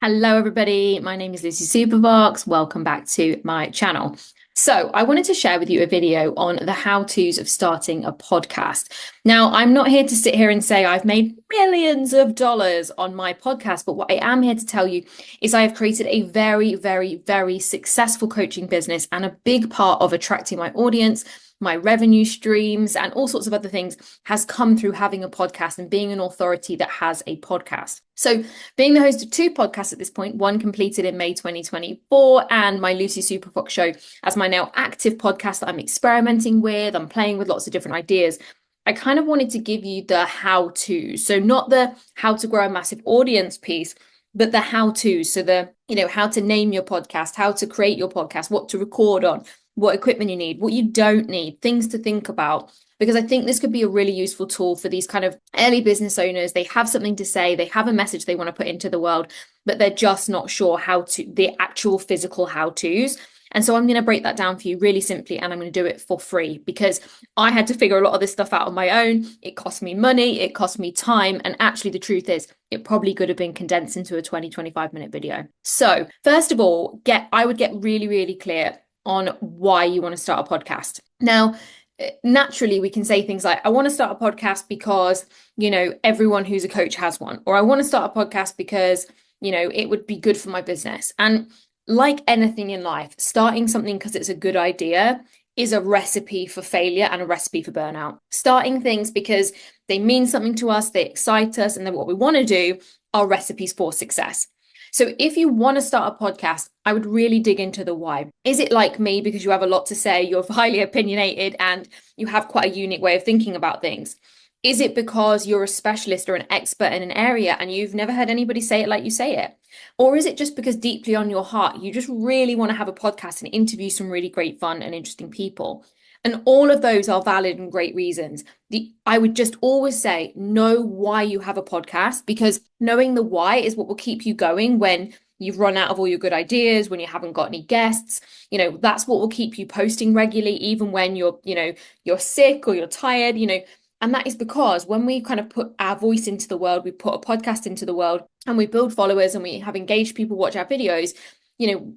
Hello, everybody. My name is Lucy Superbox. Welcome back to my channel. So, I wanted to share with you a video on the how-tos of starting a podcast. Now, I'm not here to sit here and say I've made millions of dollars on my podcast, but what I am here to tell you is I have created a very, very, very successful coaching business, and a big part of attracting my audience, my revenue streams, and all sorts of other things has come through having a podcast and being an authority that has a podcast. So, being the host of two podcasts at this point, one completed in May 2024, and my Lucy Superfox show as my now active podcast that I'm experimenting with, I'm playing with lots of different ideas. I kind of wanted to give you the how to. So, not the how to grow a massive audience piece, but the how to. So, how to name your podcast, how to create your podcast, what to record on, what equipment you need, what you don't need, things to think about. Because I think this could be a really useful tool for these kind of early business owners. They have something to say, they have a message they want to put into the world, but they're just not sure how to, the actual physical how to's. And so I'm going to break that down for you really simply, and I'm going to do it for free because I had to figure a lot of this stuff out on my own. It cost me money, it cost me time, and actually the truth is it probably could have been condensed into a 20-25 minute video. So first of all, I would get really, really clear on why you want to start a podcast. Now, naturally we can say things like, I want to start a podcast because, everyone who's a coach has one, or I want to start a podcast because, it would be good for my business. And like anything in life, starting something because it's a good idea is a recipe for failure and a recipe for burnout. Starting things because they mean something to us, they excite us, and they're what we want to do are recipes for success. So if you want to start a podcast, I would really dig into the why. Is it like me because you have a lot to say, you're highly opinionated, and you have quite a unique way of thinking about things? Is it because you're a specialist or an expert in an area and you've never heard anybody say it like you say it? Or is it just because deeply on your heart, you just really want to have a podcast and interview some really great, fun and interesting people? And all of those are valid and great reasons. I would just always say, know why you have a podcast, because knowing the why is what will keep you going when you've run out of all your good ideas, when you haven't got any guests. That's what will keep you posting regularly, even when you're sick or you're tired, and that is because when we kind of put our voice into the world, we put a podcast into the world and we build followers and we have engaged people watch our videos,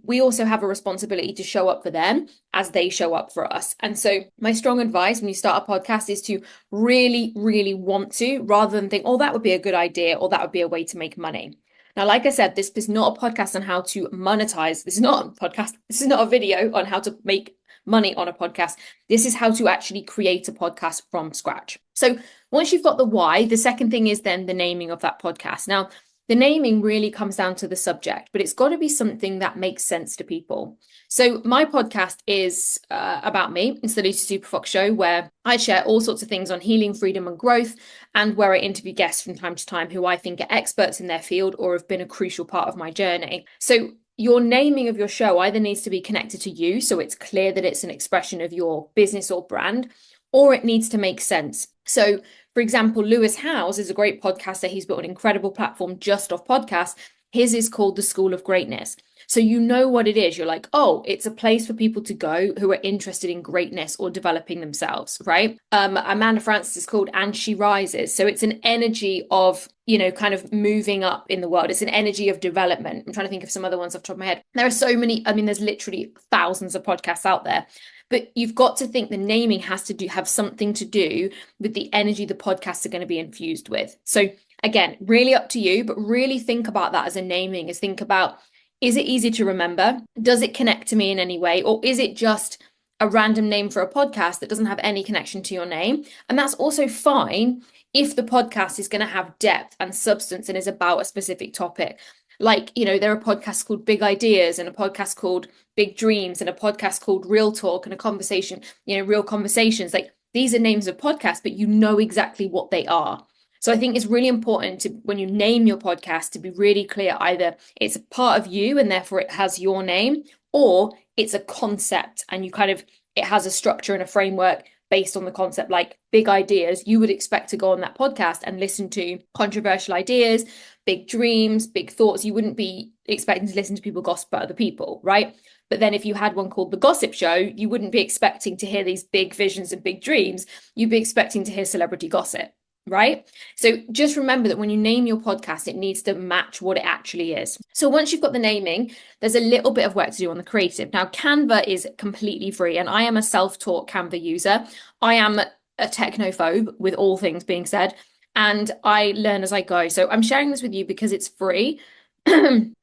we also have a responsibility to show up for them as they show up for us. And so my strong advice when you start a podcast is to really, really want to, rather than think, oh, that would be a good idea, or that would be a way to make money. Now, like I said, this is not a podcast on how to monetize. This is not a podcast. This is not a video on how to make money on a podcast. This is how to actually create a podcast from scratch. So once you've got the why, the second thing is then the naming of that podcast. Now, the naming really comes down to the subject, but it's got to be something that makes sense to people. So my podcast is about me. It's the Lucy Superfox show, where I share all sorts of things on healing, freedom, and growth, and where I interview guests from time to time who I think are experts in their field or have been a crucial part of my journey. So your naming of your show either needs to be connected to you, so it's clear that it's an expression of your business or brand, or it needs to make sense. So, for example, Lewis Howes is a great podcaster. He's built an incredible platform just off podcasts. His is called The School of Greatness. So you know what it is. You're like, oh, it's a place for people to go who are interested in greatness or developing themselves, right? Amanda Frances is called And She Rises. So it's an energy of, kind of moving up in the world. It's an energy of development. I'm trying to think of some other ones off the top of my head. There are so many, there's literally thousands of podcasts out there. But you've got to think the naming has to have something to do with the energy the podcasts are going to be infused with. So again, really up to you, but really think about that as a naming, is think about, is it easy to remember? Does it connect to me in any way? Or is it just a random name for a podcast that doesn't have any connection to your name? And that's also fine if the podcast is going to have depth and substance and is about a specific topic. Like, there are podcasts called Big Ideas and a podcast called Big Dreams and a podcast called Real Talk and a conversation, Real Conversations. Like, these are names of podcasts, but you know exactly what they are. So I think it's really important to, when you name your podcast, to be really clear. Either it's a part of you and therefore it has your name, or it's a concept and it has a structure and a framework based on the concept. Like Big Ideas, you would expect to go on that podcast and listen to controversial ideas, big dreams, big thoughts. You wouldn't be expecting to listen to people gossip about other people, right? But then if you had one called The Gossip Show, you wouldn't be expecting to hear these big visions and big dreams. You'd be expecting to hear celebrity gossip. right? So just remember that when you name your podcast, it needs to match what it actually is. So once you've got the naming, there's a little bit of work to do on the creative. Now, Canva is completely free, and I am a self-taught Canva user. I am a technophobe, with all things being said, and I learn as I go. So I'm sharing this with you because it's free.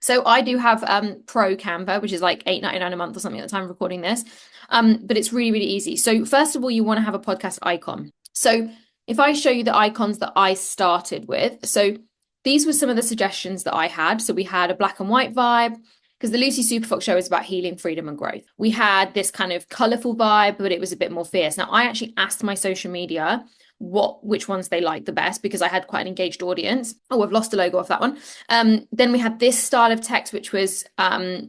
So I do have Pro Canva, which is like $8.99 a month or something at the time of recording this. But it's really, really easy. So first of all, you want to have a podcast icon. So if I show you the icons that I started with, so these were some of the suggestions that I had. So we had a black and white vibe, because the Lucy Superfox show is about healing, freedom, and growth. We had this kind of colorful vibe, but it was a bit more fierce. Now, I actually asked my social media which ones they liked the best, because I had quite an engaged audience. Oh, I've lost a logo off that one. Then we had this style of text, which was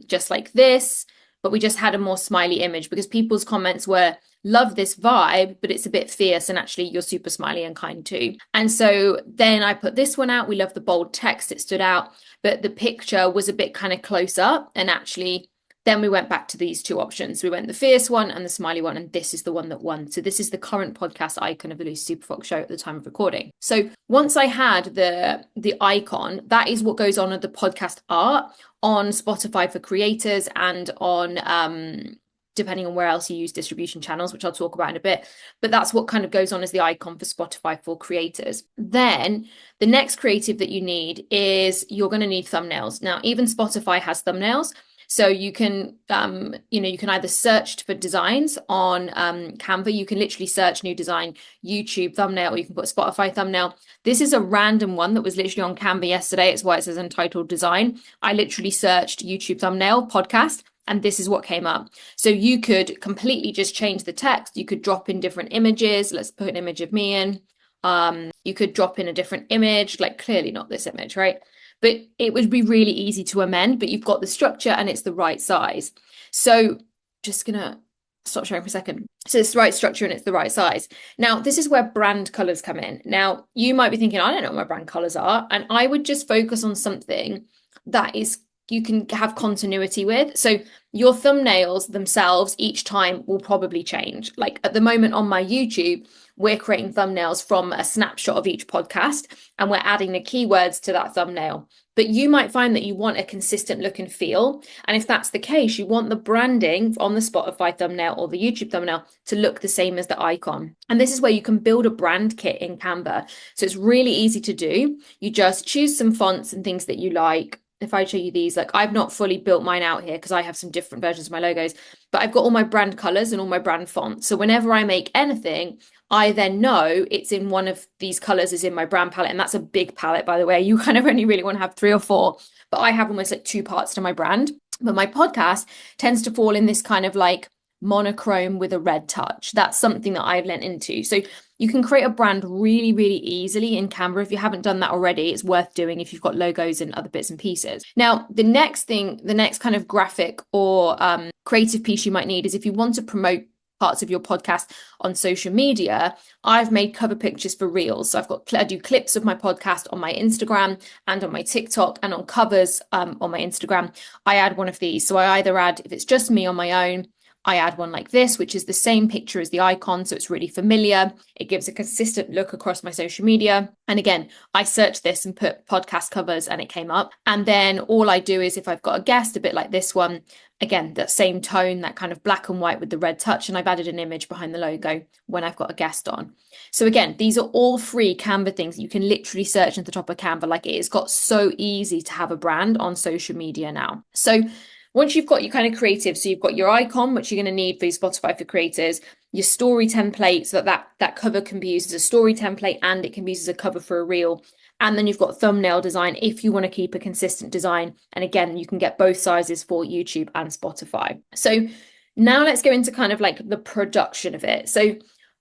just like this, but we just had a more smiley image, because people's comments were, love this vibe, but it's a bit fierce, and actually you're super smiley and kind too. And so then I put this one out. We love the bold text, it stood out, but the picture was a bit kind of close up, and actually then we went back to these two options. We went the fierce one and the smiley one, and this is the one that won. So this is the current podcast icon of the Lucy Superfox show at the time of recording. So once I had the icon, that is what goes on at the podcast art on Spotify for creators, and on depending on where else you use distribution channels, which I'll talk about in a bit. But that's what kind of goes on as the icon for Spotify for creators. Then the next creative that you need is, you're going to need thumbnails. Now, even Spotify has thumbnails. So you can, you can either search for designs on Canva. You can literally search new design, YouTube thumbnail, or you can put Spotify thumbnail. This is a random one that was literally on Canva yesterday. It's why it says entitled design. I literally searched YouTube thumbnail podcast, and this is what came up. So you could completely just change the text. You could drop in different images. Let's put an image of me in. You could drop in a different image, like clearly not this image, right? But it would be really easy to amend, but you've got the structure and it's the right size. So just gonna stop sharing for a second. So it's the right structure and it's the right size. Now, this is where brand colors come in. Now, you might be thinking, I don't know what my brand colors are. And I would just focus on something that is you can have continuity with. So your thumbnails themselves each time will probably change. Like at the moment on my YouTube, we're creating thumbnails from a snapshot of each podcast, and we're adding the keywords to that thumbnail. But you might find that you want a consistent look and feel. And if that's the case, you want the branding on the Spotify thumbnail or the YouTube thumbnail to look the same as the icon. And this is where you can build a brand kit in Canva. So it's really easy to do. You just choose some fonts and things that you like. If I show you these, like I've not fully built mine out here because I have some different versions of my logos, but I've got all my brand colors and all my brand fonts. So whenever I make anything, I then know it's in one of these colors is in my brand palette. And that's a big palette, by the way. You kind of only really want to have 3 or 4, but I have almost like 2 parts to my brand. But my podcast tends to fall in this kind of like monochrome with a red touch. That's something that I've lent into. So you can create a brand really, really easily in Canva. If you haven't done that already, it's worth doing if you've got logos and other bits and pieces. Now, the next kind of graphic or creative piece you might need is if you want to promote parts of your podcast on social media. I've made cover pictures for reels. So I do clips of my podcast on my Instagram and on my TikTok, and on covers on my Instagram, I add one of these. So I either add, if it's just me on my own, I add one like this, which is the same picture as the icon. So it's really familiar. It gives a consistent look across my social media. And again, I searched this and put podcast covers and it came up. And then all I do is if I've got a guest, a bit like this one, again, that same tone, that kind of black and white with the red touch. And I've added an image behind the logo when I've got a guest on. So again, these are all free Canva things. You can literally search at the top of Canva. Like it has got so easy to have a brand on social media now. So once you've got your kind of creative, so you've got your icon, which you're going to need for your Spotify for creators, your story template, so that cover can be used as a story template and it can be used as a cover for a reel. And then you've got thumbnail design if you want to keep a consistent design. And again, you can get both sizes for YouTube and Spotify. So now let's go into kind of like the production of it. So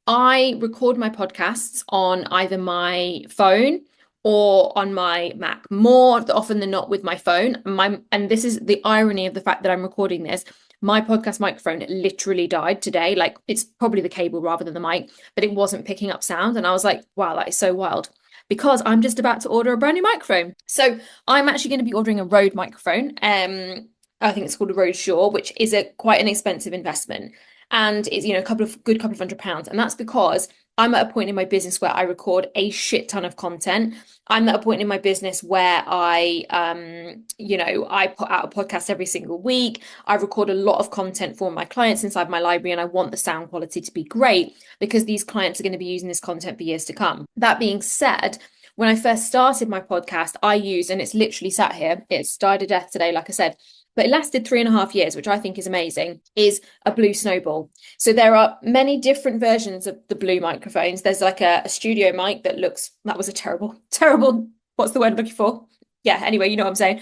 I record my podcasts on either my phone or on my Mac, more often than not with my phone. And this is the irony of the fact that I'm recording this. My podcast microphone literally died today. Like it's probably the cable rather than the mic, but it wasn't picking up sound. And I was like, wow, that is so wild, because I'm just about to order a brand new microphone. So I'm actually going to be ordering a Rode microphone. I think it's called a Rode Shure, which is quite an expensive investment. And it's, a couple of £100. And that's because I'm at a point in my business where I record a shit ton of content. I'm at a point in my business where I put out a podcast every single week. I record a lot of content for my clients inside my library, and I want the sound quality to be great because these clients are going to be using this content for years to come. That being said, when I first started my podcast, I used, and it's literally sat here, it's died a death today, like I said, but it lasted 3.5 years, which I think is amazing, is a Blue Snowball. So there are many different versions of the Blue microphones. There's like a studio mic that was a terrible, what's the word I'm looking for? Yeah, anyway, you know what I'm saying.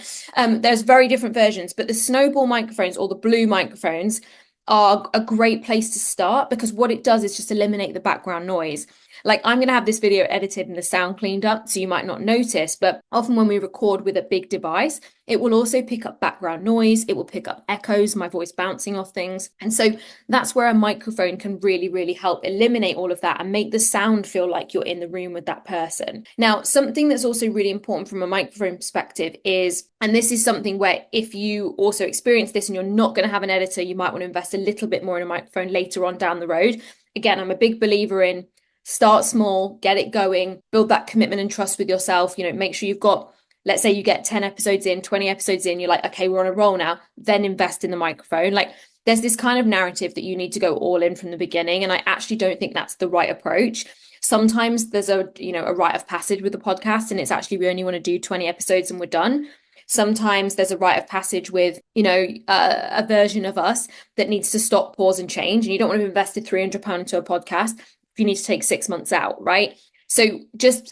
There's very different versions, but the Snowball microphones or the Blue microphones are a great place to start because what it does is just eliminate the background noise. Like I'm going to have this video edited and the sound cleaned up, so you might not notice, but often when we record with a big device, it will also pick up background noise. It will pick up echoes, my voice bouncing off things. And so that's where a microphone can really, really help eliminate all of that and make the sound feel like you're in the room with that person. Now, something that's also really important from a microphone perspective is, and this is something where if you also experience this and you're not going to have an editor, you might want to invest a little bit more in a microphone later on down the road. Again, I'm a big believer in start small, get it going, build that commitment and trust with yourself. Make sure you've got, let's say you get 10 episodes in, 20 episodes in, you're like, okay, we're on a roll now, then invest in the microphone. Like there's this kind of narrative that you need to go all in from the beginning. And I actually don't think that's the right approach. Sometimes there's a rite of passage with the podcast, and it's actually, we only want to do 20 episodes and we're done. Sometimes there's a rite of passage with, a version of us that needs to stop, pause and change. And you don't want to have invested £300 into a podcast you need to take 6 months out, right? So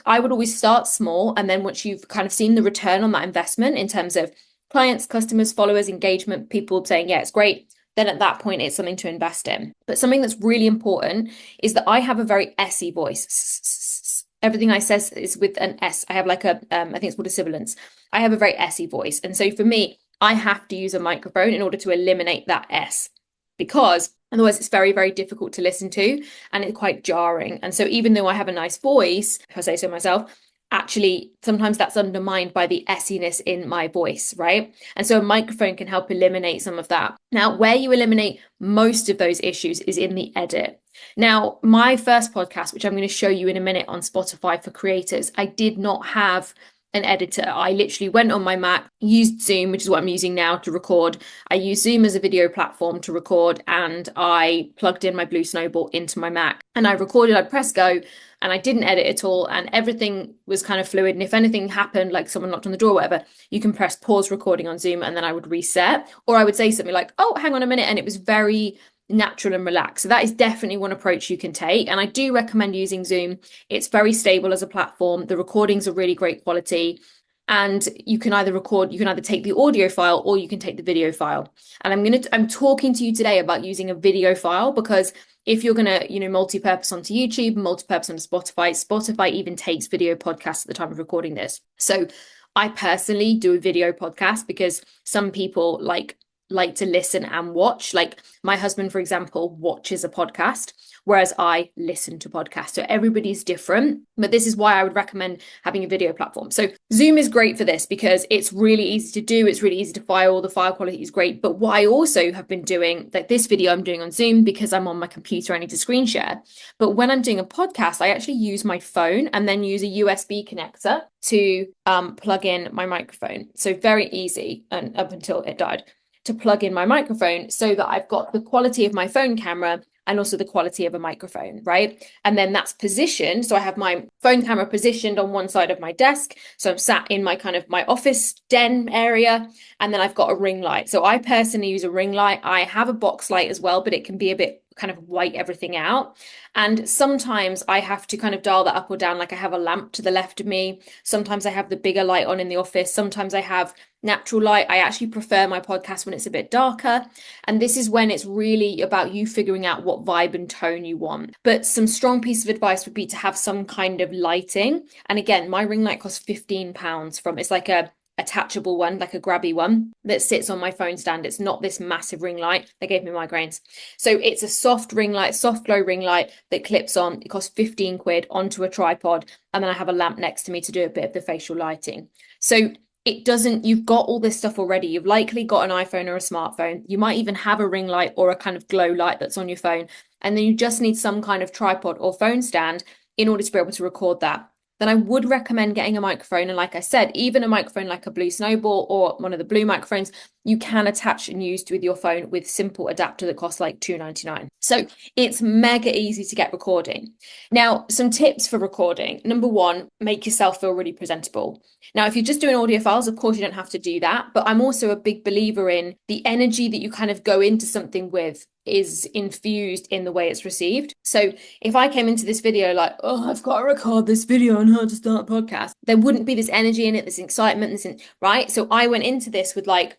I would always start small. And then once you've kind of seen the return on that investment in terms of clients, customers, followers, engagement, people saying, yeah, it's great, then at that point, it's something to invest in. But something that's really important is that I have a very S-y voice. Everything I say is with an S. I have like I think it's called a sibilance. I have a very S-y voice. And so for me, I have to use a microphone in order to eliminate that S, because otherwise it's very, very difficult to listen to and it's quite jarring. And so even though I have a nice voice, if I say so myself, actually sometimes that's undermined by the S-iness in my voice, right? And so a microphone can help eliminate some of that. Now, where you eliminate most of those issues is in the edit. Now, my first podcast, which I'm going to show you in a minute on Spotify for creators, I did not have an editor. I literally went on my Mac, used Zoom, which is what I'm using now to record. I use Zoom as a video platform to record, and I plugged in my Blue Snowball into my Mac and I recorded. I pressed go and I didn't edit at all, and everything was kind of fluid. And if anything happened, like someone knocked on the door or whatever, you can press pause recording on Zoom and then I would reset, or I would say something like, oh, hang on a minute, and it was very natural and relaxed. So that is definitely one approach you can take, and I do recommend using Zoom. It's very stable as a platform. The recordings are really great quality, and you can either take the audio file or you can take the video file. And I'm talking to you today about using a video file, because if you're going to multi-purpose onto YouTube, multi-purpose onto Spotify even takes video podcasts at the time of recording this. So I personally do a video podcast because some people like to listen and watch. Like my husband, for example, watches a podcast, whereas I listen to podcasts. So everybody's different, but this is why I would recommend having a video platform. So Zoom is great for this because it's really easy to do. It's really easy to file. The file quality is great. But what I also have been doing, like this video I'm doing on Zoom because I'm on my computer, I need to screen share. But when I'm doing a podcast, I actually use my phone and then use a USB connector to plug in my microphone. So very easy, and up until it died, to plug in my microphone so that I've got the quality of my phone camera and also the quality of a microphone, right? And then that's positioned. So I have my phone camera positioned on one side of my desk. So I'm sat in my my office den area, and then I've got a ring light. So I personally use a ring light. I have a box light as well, but it can be a bit kind of white everything out. And sometimes I have to kind of dial that up or down. Like I have a lamp to the left of me. Sometimes I have the bigger light on in the office. Sometimes I have natural light. I actually prefer my podcast when it's a bit darker. And this is when it's really about you figuring out what vibe and tone you want. But some strong piece of advice would be to have some kind of lighting. And again, my ring light costs £15 it's like a attachable one, like a grabby one that sits on my phone stand. It's not this massive ring light. They gave me migraines. So it's a soft ring light, soft glow ring light that clips on. It costs 15 quid onto a tripod. And then I have a lamp next to me to do a bit of the facial lighting. So you've got all this stuff already. You've likely got an iPhone or a smartphone. You might even have a ring light or a kind of glow light that's on your phone. and then you just need some kind of tripod or phone stand in order to be able to record that, then I would recommend getting a microphone. And like I said, even a microphone like a Blue Snowball or one of the Blue microphones, you can attach and use with your phone with simple adapter that costs like $2.99. So it's mega easy to get recording. Now, some tips for recording. Number one, make yourself feel really presentable. Now, if you're just doing audio files, of course you don't have to do that, but I'm also a big believer in the energy that you kind of go into something with is infused in the way it's received. So if I came into this video like, oh, I've got to record this video on how to start a podcast, there wouldn't be this energy in it, this excitement, right? So I went into this with like,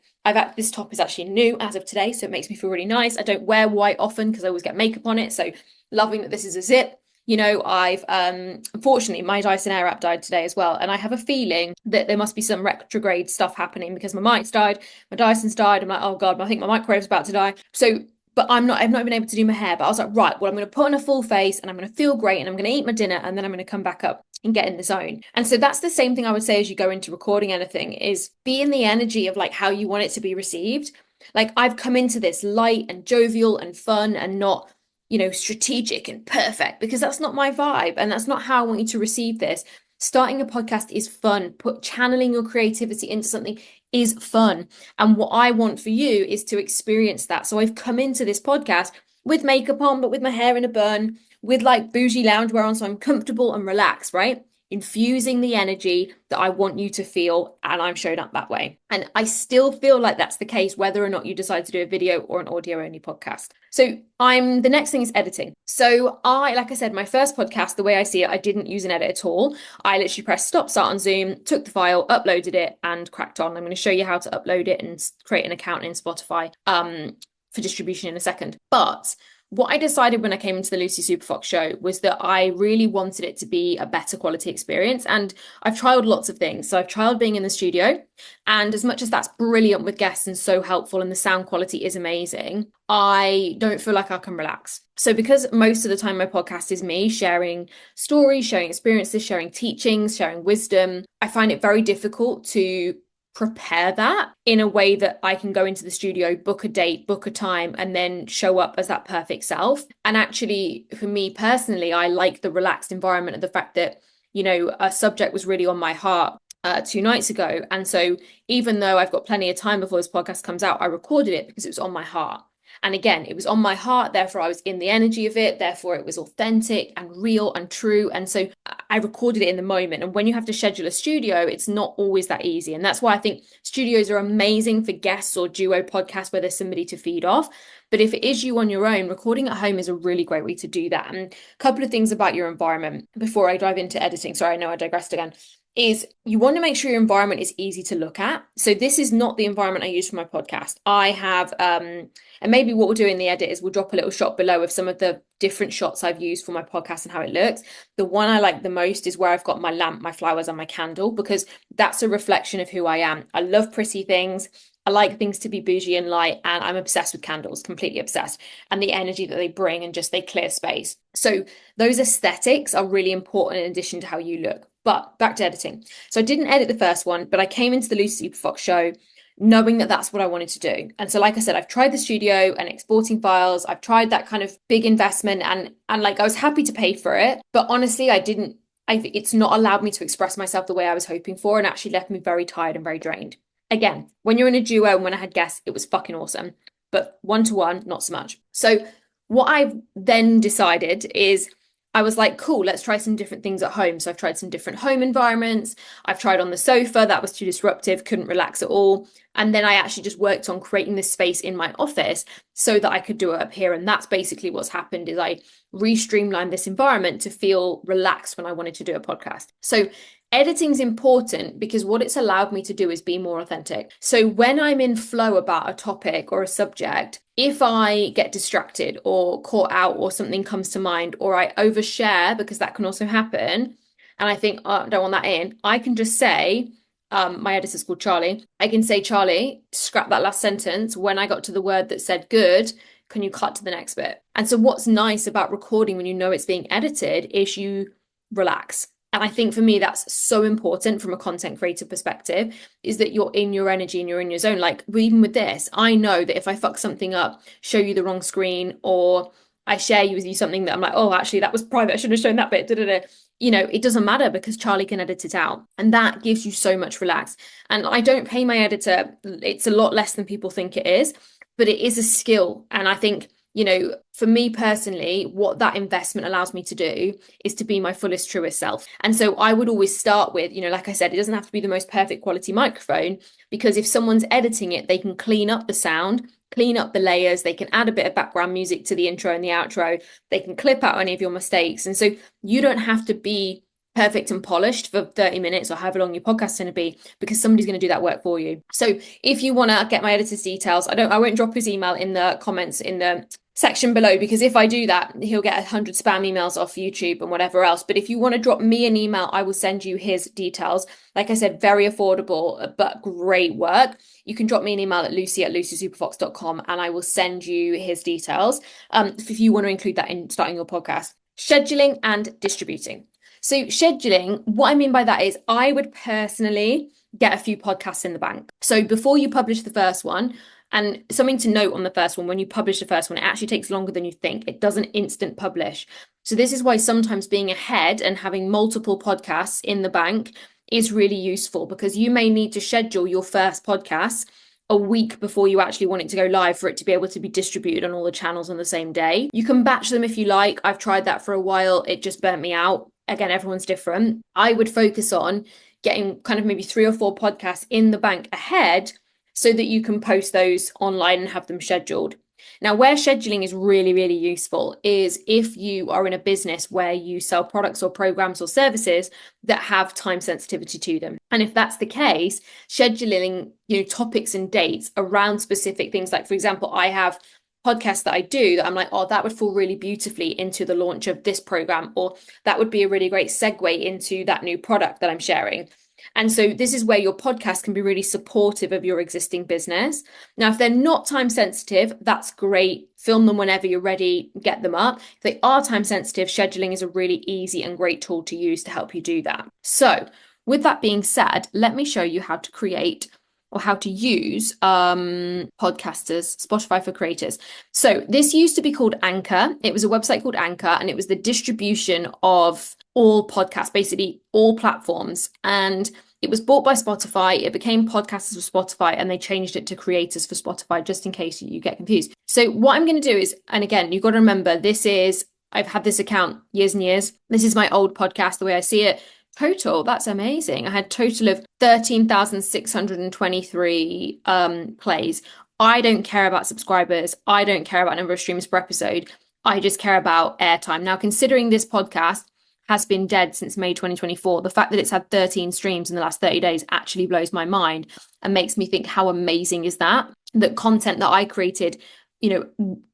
this top is actually new as of today, so it makes me feel really nice. I don't wear white often because I always get makeup on it. So loving that this is a zip. You know, I've unfortunately my Dyson Airwrap died today as well, and I have a feeling that there must be some retrograde stuff happening because my mic's died, my Dyson's died. I'm like, oh god, I think my microwave's about to die. So but I've not been able to do my hair, but I was like, right, well, I'm going to put on a full face and I'm going to feel great and I'm going to eat my dinner and then I'm going to come back up and get in the zone. And so that's the same thing I would say as you go into recording anything, is be in the energy of like how you want it to be received. Like I've come into this light and jovial and fun and not, you know, strategic and perfect, because that's not my vibe and that's not how I want you to receive this. Starting a podcast is fun. Channeling your creativity into something is fun. And what I want for you is to experience that. So I've come into this podcast with makeup on, but with my hair in a bun, with like bougie loungewear on, so I'm comfortable and relaxed, right? Infusing the energy that I want you to feel, and I'm showing up that way. And I still feel like that's the case whether or not you decide to do a video or an audio only podcast. So the next thing is editing. So like I said, my first podcast, the way I see it, I didn't use an edit at all. I literally pressed stop, start on Zoom, took the file, uploaded it and cracked on. I'm going to show you how to upload it and create an account in Spotify for distribution in a second. But what I decided when I came into the Lucy Superfox show was that I really wanted it to be a better quality experience. And I've trialed lots of things. So I've trialed being in the studio. And as much as that's brilliant with guests and so helpful and the sound quality is amazing, I don't feel like I can relax. So because most of the time my podcast is me sharing stories, sharing experiences, sharing teachings, sharing wisdom, I find it very difficult to prepare that in a way that I can go into the studio, book a date, book a time, and then show up as that perfect self. And actually, for me personally, I like the relaxed environment of the fact that, you know, a subject was really on my heart 2 nights ago. And so even though I've got plenty of time before this podcast comes out, I recorded it because it was on my heart. And again, it was on my heart, therefore I was in the energy of it, therefore it was authentic and real and true. And so I recorded it in the moment. And when you have to schedule a studio, it's not always that easy. And that's why I think studios are amazing for guests or duo podcasts where there's somebody to feed off. But if it is you on your own, recording at home is a really great way to do that. And a couple of things about your environment before I dive into editing. Sorry, I know I digressed again. Is you want to make sure your environment is easy to look at. So this is not the environment I use for my podcast. I have, and maybe what we'll do in the edit is we'll drop a little shot below of some of the different shots I've used for my podcast and how it looks. The one I like the most is where I've got my lamp, my flowers, and my candle, because that's a reflection of who I am. I love pretty things. I like things to be bougie and light, and I'm obsessed with candles, completely obsessed, and the energy that they bring and just they clear space. So those aesthetics are really important in addition to how you look. But back to editing. So I didn't edit the first one, but I came into the Lucy Superfox show knowing that that's what I wanted to do. And so, like I said, I've tried the studio and exporting files. I've tried that kind of big investment and like I was happy to pay for it. But honestly, it's not allowed me to express myself the way I was hoping for, and actually left me very tired and very drained. Again, when you're in a duo and when I had guests, it was fucking awesome. But one-to-one, not so much. So what I've then decided is I was like, cool, let's try some different things at home. So I've tried some different home environments. I've tried on the sofa. That was too disruptive, couldn't relax at all. And then I actually just worked on creating this space in my office so that I could do it up here. And that's basically what's happened is I re-streamlined this environment to feel relaxed when I wanted to do a podcast. So editing is important because what it's allowed me to do is be more authentic. So when I'm in flow about a topic or a subject, if I get distracted or caught out or something comes to mind or I overshare, because that can also happen, and I think, oh, I don't want that in, I can just say, my editor's called Charlie. I can say, Charlie, scrap that last sentence. When I got to the word that said good, can you cut to the next bit? And so what's nice about recording when you know it's being edited is you relax. And I think for me, that's so important from a content creator perspective, is that you're in your energy and you're in your zone. Like even with this, I know that if I fuck something up, show you the wrong screen, or I share with you something that I'm like, oh, actually, that was private. I should have shown that bit. It doesn't matter because Charlie can edit it out. And that gives you so much relax. And I don't pay my editor. It's a lot less than people think it is, but it is a skill. And I think, for me personally, what that investment allows me to do is to be my fullest, truest self. And so I would always start with, like I said, it doesn't have to be the most perfect quality microphone, because if someone's editing it, they can clean up the sound, clean up the layers, they can add a bit of background music to the intro and the outro, they can clip out any of your mistakes. And so you don't have to be perfect and polished for 30 minutes or however long your podcast is going to be, because somebody's going to do that work for you. So if you want to get my editor's details, I won't drop his email in the comments in the section below, because if I do that, he'll get 100 spam emails off YouTube and whatever else. But if you want to drop me an email, I will send you his details. Like I said, very affordable, but great work. You can drop me an email at lucy@lucysuperfox.com and I will send you his details if you want to include that in starting your podcast. Scheduling and distributing. So scheduling, what I mean by that is I would personally get a few podcasts in the bank. So before you publish the first one, and something to note on the first one, when you publish the first one, it actually takes longer than you think. It doesn't instant publish. So this is why sometimes being ahead and having multiple podcasts in the bank is really useful, because you may need to schedule your first podcast a week before you actually want it to go live for it to be able to be distributed on all the channels on the same day. You can batch them if you like. I've tried that for a while. It just burnt me out. Again, everyone's different. I would focus on getting kind of maybe 3 or 4 podcasts in the bank ahead, so that you can post those online and have them scheduled. Now, where scheduling is really, really useful is if you are in a business where you sell products or programs or services that have time sensitivity to them. And if that's the case, scheduling, topics and dates around specific things. Like, for example, I have podcasts that I do that I'm like, oh, that would fall really beautifully into the launch of this program, or that would be a really great segue into that new product that I'm sharing. And so this is where your podcast can be really supportive of your existing business. Now, if they're not time sensitive, that's great. Film them whenever you're ready, get them up. If they are time sensitive, scheduling is a really easy and great tool to use to help you do that. So with that being said, let me show you how to create or how to use podcasters, Spotify for creators. So this used to be called Anchor. It was a website called Anchor, and it was the distribution of all podcasts, basically all platforms. And it was bought by Spotify. It became Podcasters for Spotify, and they changed it to Creators for Spotify, just in case you get confused. So what I'm going to do is, and again, you've got to remember, I've had this account years and years. This is my old podcast, the way I see it. Total, that's amazing. I had total of 13,623 plays. I don't care about subscribers. I don't care about number of streams per episode. I just care about airtime. Now, considering this podcast has been dead since May 2024, the fact that it's had 13 streams in the last 30 days actually blows my mind and makes me think, how amazing is that content that I created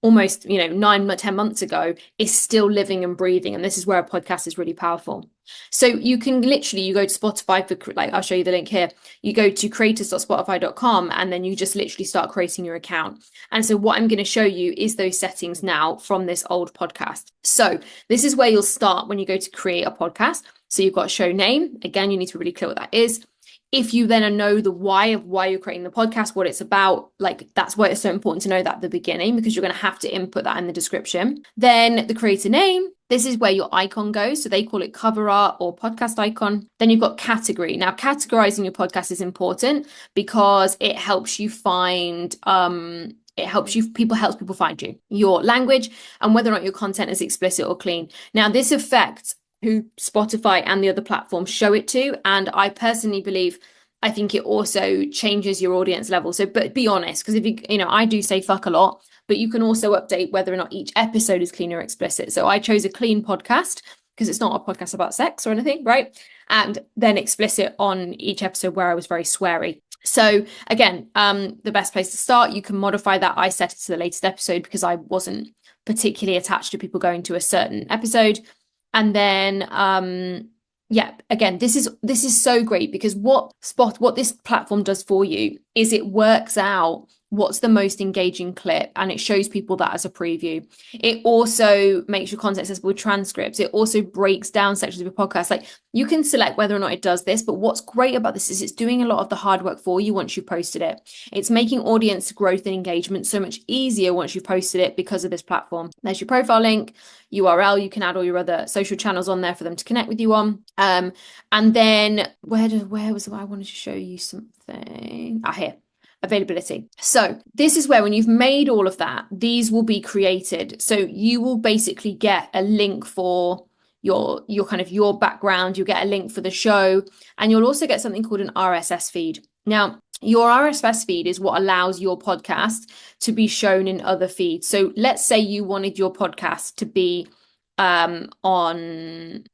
almost 9-10 months ago is still living and breathing. And this is where a podcast is really powerful. So you can literally, you go to Spotify for, I'll show you the link here. You go to creators.spotify.com and then you just literally start creating your account. And so what I'm going to show you is those settings now from this old podcast. So this is where you'll start when you go to create a podcast. So you've got show name. Again, you need to be really clear what that is. If you then know the why of why you're creating the podcast, what it's about, that's why it's so important to know that at the beginning, because you're going to have to input that in the description. Then the creator name, this is where your icon goes. So they call it cover art or podcast icon. Then you've got category. Now, categorizing your podcast is important because it helps you find, helps people find you, your language, and whether or not your content is explicit or clean. Now, this affects who Spotify and the other platforms show it to. And I personally believe, I think it also changes your audience level. So, but be honest, because if I do say fuck a lot, but you can also update whether or not each episode is clean or explicit. So I chose a clean podcast because it's not a podcast about sex or anything, right? And then explicit on each episode where I was very sweary. So again, the best place to start, you can modify that. I set it to the latest episode because I wasn't particularly attached to people going to a certain episode. And then, again, this is so great because what this platform does for you is it works out what's the most engaging clip, and it shows people that as a preview. It also makes your content accessible with transcripts. It also breaks down sections of your podcast. Like, you can select whether or not it does this, but what's great about this is it's doing a lot of the hard work for you once you've posted it. It's making audience growth and engagement so much easier once you've posted it because of this platform. There's your profile link, URL. You can add all your other social channels on there for them to connect with you on. And then where was I wanted to show you something? Here. Availability. So this is where, when you've made all of that, these will be created. So you will basically get a link for your kind of your background. You'll get a link for the show, and you'll also get something called an RSS feed. Now, your RSS feed is what allows your podcast to be shown in other feeds. So let's say you wanted your podcast to be on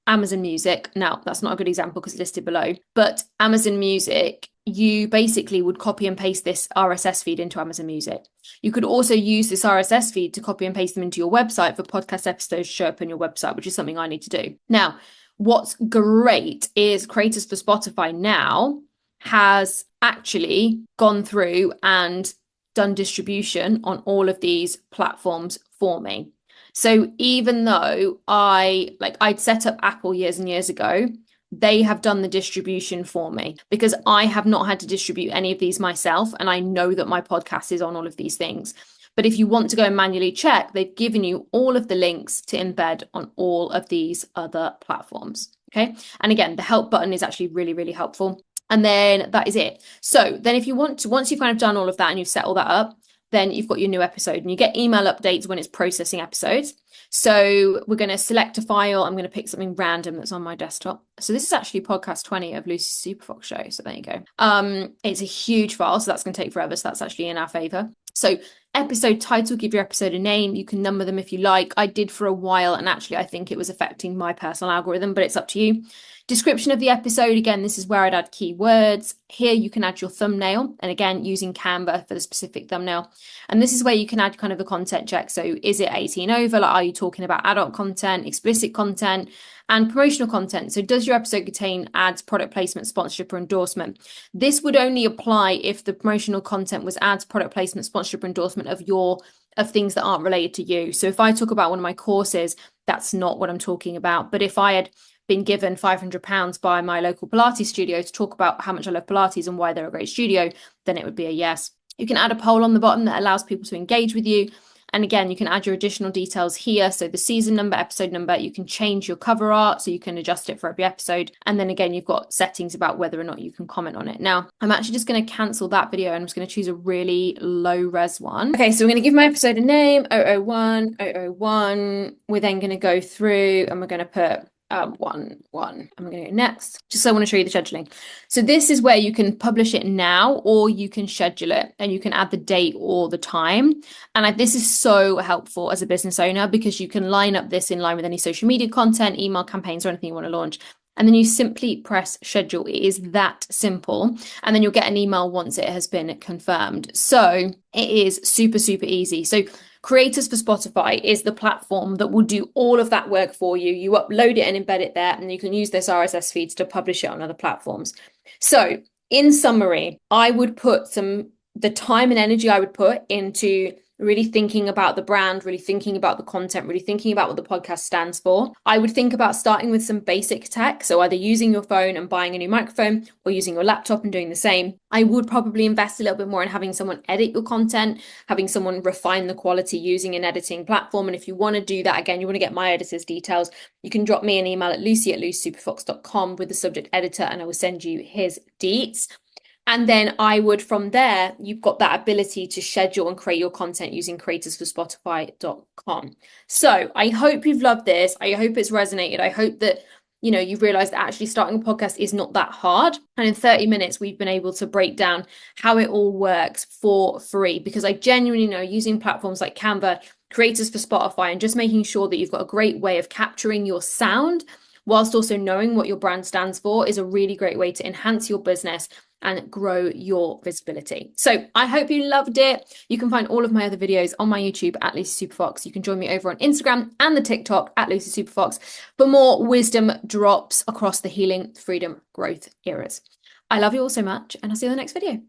Amazon Music. Now, that's not a good example because it's listed below, but Amazon Music, you basically would copy and paste this RSS feed into Amazon Music. You could also use this RSS feed to copy and paste them into your website for podcast episodes to show up on your website, which is something I need to do. Now, what's great is Creators for Spotify now has actually gone through and done distribution on all of these platforms for me. So even though I'd set up Apple years and years ago, they have done the distribution for me because I have not had to distribute any of these myself. And I know that my podcast is on all of these things. But if you want to go and manually check, they've given you all of the links to embed on all of these other platforms. Okay. And again, the help button is actually really, really helpful. And then that is it. So then if you want to, once you've kind of done all of that and you've set all that up, then you've got your new episode and you get email updates when it's processing episodes. So we're going to select a file. I'm going to pick something random that's on my desktop. So this is actually podcast 20 of Lucy Superfox Show. So there you go. It's a huge file, so that's going to take forever. So that's actually in our favor. So episode title, give your episode a name. You can number them if you like. I did for a while, and actually I think it was affecting my personal algorithm, but it's up to you. Description of the episode, again, this is where I'd add keywords. Here you can add your thumbnail, and again, using Canva for the specific thumbnail. And this is where you can add kind of the content check. So is it 18 over? Like, are you talking about adult content, explicit content, and promotional content? So does your episode contain ads, product placement, sponsorship, or endorsement? This would only apply if the promotional content was ads, product placement, sponsorship, or endorsement of things that aren't related to you. So if I talk about one of my courses, that's not what I'm talking about. But if I had been given £500 by my local Pilates studio to talk about how much I love Pilates and why they're a great studio, then it would be a yes. You can add a poll on the bottom that allows people to engage with you. And again, you can add your additional details here. So the season number, episode number, you can change your cover art, so you can adjust it for every episode. And then again, you've got settings about whether or not you can comment on it. Now, I'm actually just going to cancel that video and I'm just going to choose a really low res one. Okay, so we're going to give my episode a name, 001, 001. We're then going to go through and we're going to put 1. I'm going to go next, just so I want to show you the scheduling. So this is where you can publish it now, or you can schedule it and you can add the date or the time. And this is so helpful as a business owner because you can line up this in line with any social media content, email campaigns, or anything you want to launch. And then you simply press schedule. It is that simple. And then you'll get an email once it has been confirmed. So it is super, super easy. So Creators for Spotify is the platform that will do all of that work for you. You upload it and embed it there, and you can use this RSS feeds to publish it on other platforms. So in summary, I would put the time and energy I would put into really thinking about the brand, really thinking about the content, really thinking about what the podcast stands for. I would think about starting with some basic tech. So either using your phone and buying a new microphone or using your laptop and doing the same. I would probably invest a little bit more in having someone edit your content, having someone refine the quality using an editing platform. And if you want to do that, again, you want to get my editor's details, you can drop me an email at lucy@lucysuperfox.com with the subject editor and I will send you his deets. And then I would, from there, you've got that ability to schedule and create your content using creatorsforspotify.com. So I hope you've loved this. I hope it's resonated. I hope that, you've realized that actually starting a podcast is not that hard. And in 30 minutes, we've been able to break down how it all works for free, because I genuinely know using platforms like Canva, Creators for Spotify, and just making sure that you've got a great way of capturing your sound whilst also knowing what your brand stands for is a really great way to enhance your business and grow your visibility. So I hope you loved it. You can find all of my other videos on my YouTube at Lucy Superfox. You can join me over on Instagram and the TikTok at Lucy Superfox for more wisdom drops across the healing, freedom, growth eras. I love you all so much, and I'll see you in the next video.